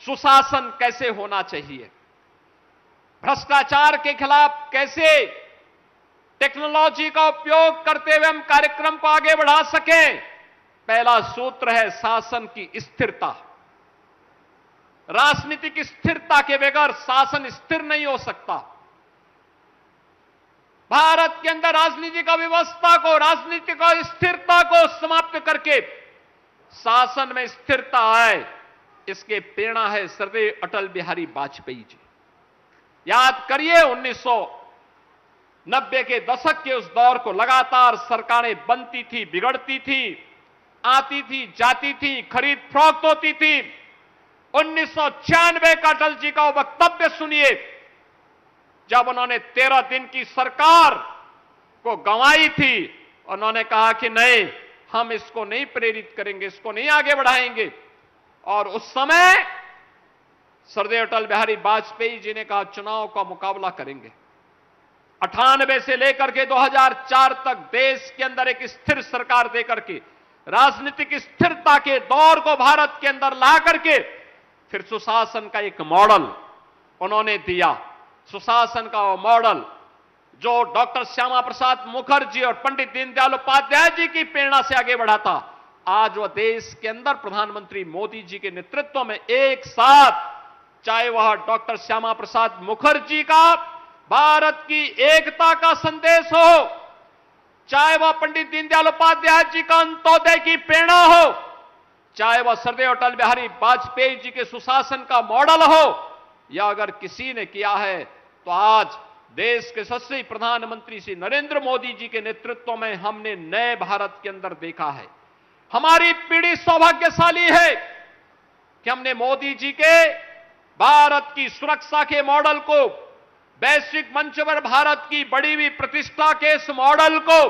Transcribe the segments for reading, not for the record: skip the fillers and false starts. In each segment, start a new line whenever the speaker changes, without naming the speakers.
सुशासन कैसे होना चाहिए, भ्रष्टाचार के खिलाफ कैसे टेक्नोलॉजी का उपयोग करते हुए हम कार्यक्रम को आगे बढ़ा सकें। पहला सूत्र है शासन की स्थिरता। राजनीतिक स्थिरता के बगैर शासन स्थिर नहीं हो सकता। भारत के अंदर राजनीतिक अव्यवस्था को, राजनीतिक स्थिरता को समाप्त करके शासन में स्थिरता आए, इसके प्रेरणा है सर्वदेव अटल बिहारी वाजपेयी जी। याद करिए 1990 के दशक के उस दौर को, लगातार सरकारें बनती थी, बिगड़ती थी, आती थी, जाती थी, खरीद फरोख्त होती थी। 1996 का अटल जी का वक्तव्य सुनिए, जब उन्होंने 13 दिन की सरकार को गंवाई थी। उन्होंने कहा कि नहीं, हम इसको नहीं प्रेरित करेंगे, इसको नहीं आगे बढ़ाएंगे। और उस समय सर्वदेव अटल बिहारी वाजपेयी जी ने कहा चुनाव का मुकाबला करेंगे। 98 से लेकर के 2004 तक देश के अंदर एक स्थिर सरकार देकर के, राजनीतिक स्थिरता के दौर को भारत के अंदर ला करके फिर सुशासन का एक मॉडल उन्होंने दिया। सुशासन का वो मॉडल जो डॉक्टर श्यामा प्रसाद मुखर्जी और पंडित दीनदयाल उपाध्याय जी की प्रेरणा से आगे बढ़ा था, आज वह देश के अंदर प्रधानमंत्री मोदी जी के नेतृत्व में एक साथ, चाहे वह डॉक्टर श्यामा प्रसाद मुखर्जी का भारत की एकता का संदेश हो, चाहे वह पंडित दीनदयाल उपाध्याय जी का अंत्योदय की प्रेरणा हो, चाहे वह सर्वदेव अटल बिहारी वाजपेयी जी के सुशासन का मॉडल हो, या अगर किसी ने किया है तो आज देश के यशस्वी प्रधानमंत्री श्री नरेंद्र मोदी जी के नेतृत्व में हमने नए भारत के अंदर देखा है। हमारी पीढ़ी सौभाग्यशाली है कि हमने मोदी जी के भारत की सुरक्षा के मॉडल को, वैश्विक मंच पर भारत की बढ़ी हुई प्रतिष्ठा के इस मॉडल को,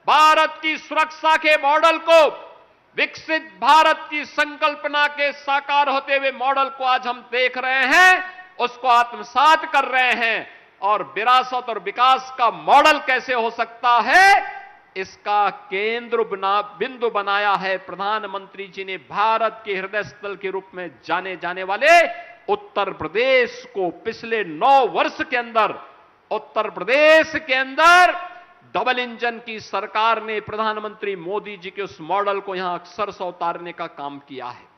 भारत की सुरक्षा के मॉडल को, विकसित भारत की संकल्पना के साकार होते हुए मॉडल को आज हम देख रहे हैं, उसको आत्मसात कर रहे हैं। और विरासत और विकास का मॉडल कैसे हो सकता है, इसका केंद्र बिंदु बनाया है प्रधानमंत्री जी ने भारत के हृदय स्थल के रूप में जाने जाने वाले उत्तर प्रदेश को। पिछले 9 वर्ष के अंदर उत्तर प्रदेश के अंदर डबल इंजन की सरकार ने प्रधानमंत्री मोदी जी के उस मॉडल को यहां अक्षर से उतारने का काम किया है।